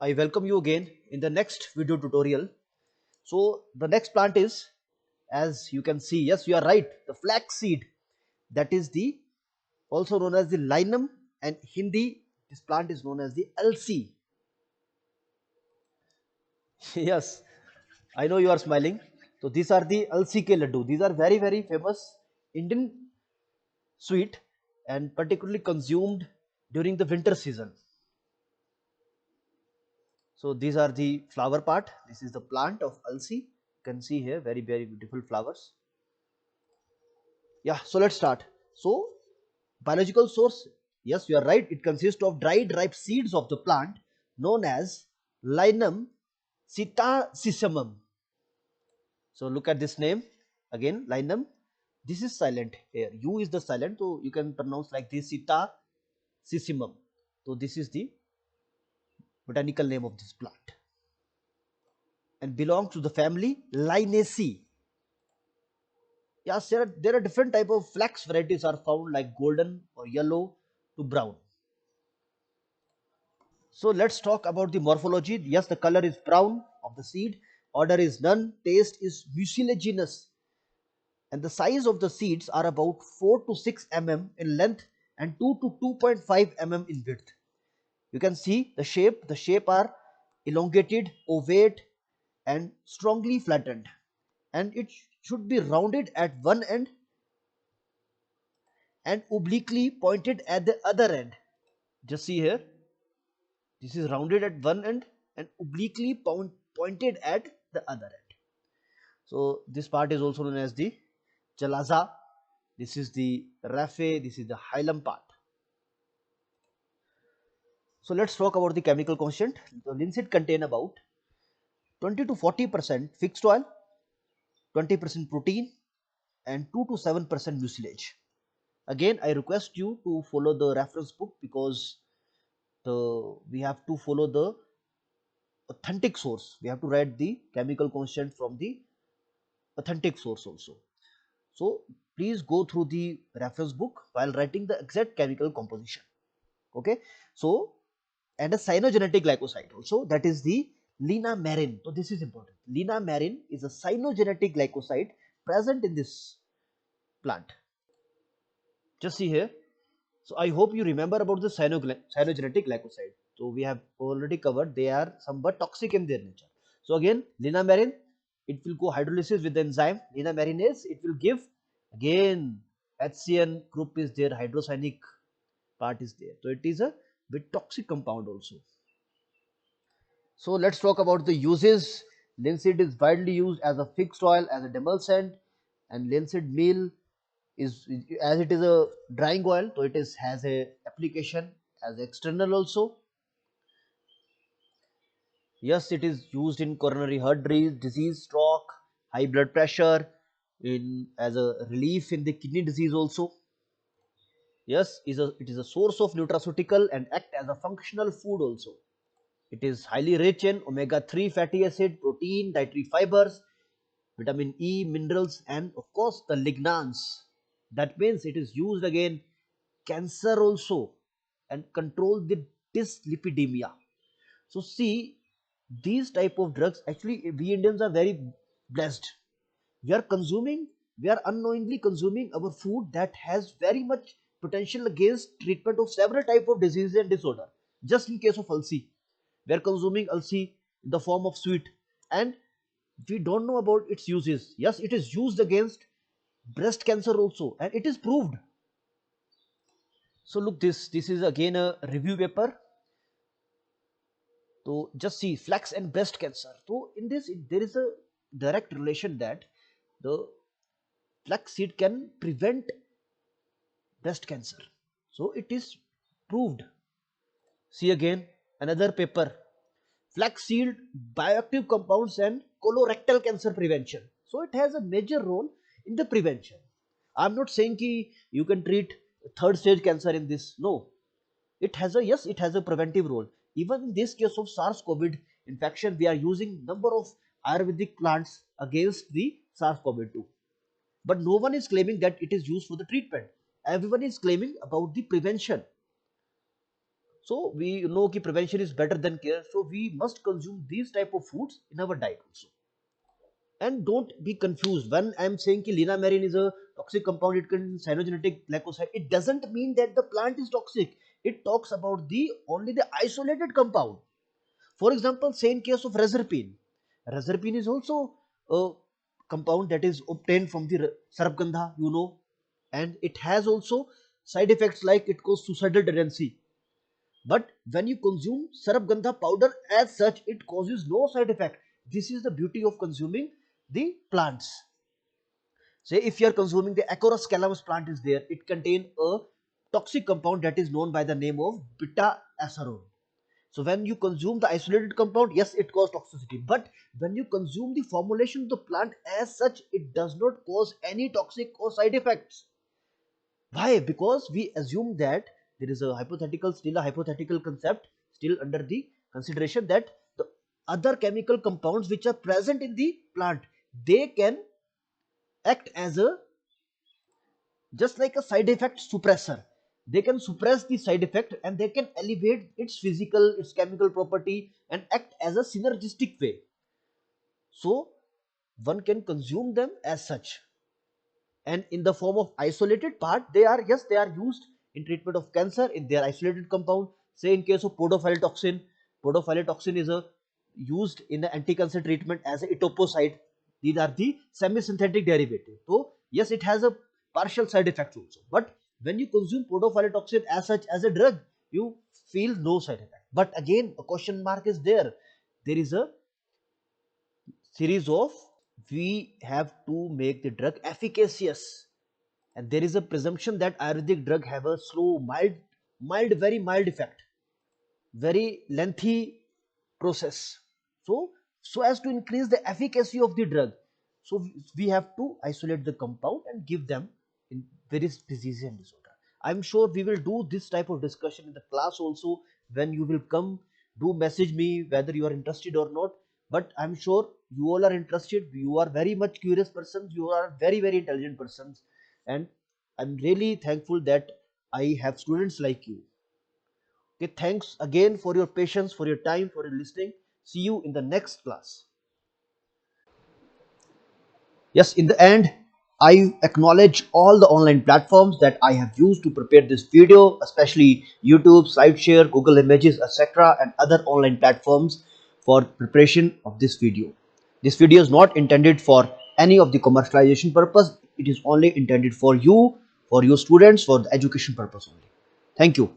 I welcome you again in the next video tutorial. So the next plant is, as you can see, yes, you are right, the flax seed. That is the also known as the linum, and Hindi this plant is known as the LC. Yes, I know you are smiling. So these are the LCK laddu. These are very famous Indian sweet and particularly consumed during the winter season. So these are the flower part. This is the plant of Alsi. You can see here very beautiful flowers. Yeah, so let's start. So biological source, yes, you are right. It consists of dried ripe seeds of the plant known as Linum sitacissimum. So look at this name again, Linum. This is silent here. U is the silent, so you can pronounce like this, sitacissimum. So this is the botanical name of this plant and belongs to the family Linaceae. Yes, there are different type of flax varieties are found like golden or yellow to brown. So let's talk about the morphology. Yes, the color is brown of the seed. Order is none. Taste is mucilaginous. And the size of the seeds are about 4 to 6 mm in length and 2 to 2.5 mm in width. You can see the shape. The shape are elongated, ovate and strongly flattened. And it should be rounded at one end and obliquely pointed at the other end. Just see here, this is rounded at one end and obliquely pointed at the other end. So this part is also known as the chalaza. This is the raphe. This is the hilum part. So let's talk about the chemical constant. The linseed contain about 20 to 40% fixed oil, 20% protein, and 2 to 7% mucilage. Again, I request you to follow the reference book because we have to follow the authentic source. We have to write the chemical constant from the authentic source also. So please go through the reference book while writing the exact chemical composition. Okay. So and a cyanogenetic glycoside also, that is the linamarin. So this is important. Linamarin is a cyanogenetic glycoside present in this plant. Just see here. So I hope you remember about the cyanogenetic glycoside. So we have already covered they are somewhat toxic in their nature. So again, linamarin, it will go hydrolysis with the enzyme linamarinase. It will give again HCN group is there, hydrocyanic part is there. So it is a bit toxic compound also. So let's talk about the uses. Linseed is widely used as a fixed oil, as a demulcent, and linseed meal is, as it is a drying oil, so it is has a application as external also. Yes, it is used in coronary heart disease, stroke, high blood pressure, in as a relief in the kidney disease also. Yes, it is a source of nutraceutical and act as a functional food also. It is highly rich in omega-3 fatty acid, protein, dietary fibers, vitamin E, minerals, and of course the lignans. That means it is used again cancer also and control the dyslipidemia. So see, these type of drugs, actually we Indians are very blessed. We are consuming, we are unknowingly consuming our food that has very much potential against treatment of several type of diseases and disorder. Just in case of ulcer, we are consuming ulcer in the form of sweet, and we don't know about its uses. Yes, it is used against breast cancer also, and it is proved. So look, this is again a review paper. So just see flax and breast cancer. So in this there is a direct relation that the flax seed can prevent breast cancer. So it is proved. See again another paper, flax seed bioactive compounds and colorectal cancer prevention. So it has a major role in the prevention. I'm not saying ki you can treat third stage cancer in this. No, it has a, yes, it has a preventive role. Even in this case of SARS-CoV infection, we are using number of Ayurvedic plants against the SARS-CoV-2. But no one is claiming that it is used for the treatment. Everyone is claiming about the prevention. So we know that prevention is better than care, so we must consume these type of foods in our diet also. And don't be confused when I'm saying that linamarin is a toxic compound, it contains cyanogenetic glycoside, it doesn't mean that the plant is toxic. It talks about the only the isolated compound. For example, say in case of reserpine, reserpine is also a compound that is obtained from the sarabgandha, you know, and it has also side effects like it causes suicidal tendency. But when you consume sarabgandha powder as such, it causes no side effect. This is the beauty of consuming the plants. Say if you are consuming the Acorus calamus plant is there, it contains a toxic compound that is known by the name of beta acerone. So when you consume the isolated compound, yes, it causes toxicity. But when you consume the formulation of the plant as such, it does not cause any toxic or side effects. Why? Because we assume that there is a hypothetical, still a hypothetical concept, still under the consideration that the other chemical compounds which are present in the plant, they can act as a just like a side effect suppressor. They can suppress the side effect and they can elevate its physical, its chemical property and act as a synergistic way. So one can consume them as such. And in the form of isolated part, they are, yes, they are used in treatment of cancer in their isolated compound. Say in case of podophyllotoxin is a used in the anti-cancer treatment as a etoposide. These are the semi-synthetic derivative. So yes, it has a partial side effects also, but when you consume podophyllotoxin as such as a drug, you feel no side effect. But again, a question mark is there. There is a series of, we have to make the drug efficacious, and there is a presumption that ayurvedic drug have a slow, very mild effect, very lengthy process. So so as to increase the efficacy of the drug, so we have to isolate the compound and give them in various diseases and disorder. I'm sure we will do this type of discussion in the class also. When you will come, do message me whether you are interested or not. But I'm sure you all are interested, you are very much curious persons, you are very intelligent persons, and I'm really thankful that I have students like you. Okay, thanks again for your patience, for your time, for your listening. See you in the next class. Yes, in the end, I acknowledge all the online platforms that I have used to prepare this video, especially YouTube, SlideShare, Google Images, etc., and other online platforms for preparation of this video. This video is not intended for any of the commercialization purpose. It is only intended for you, for your students, for the education purpose only. Thank you.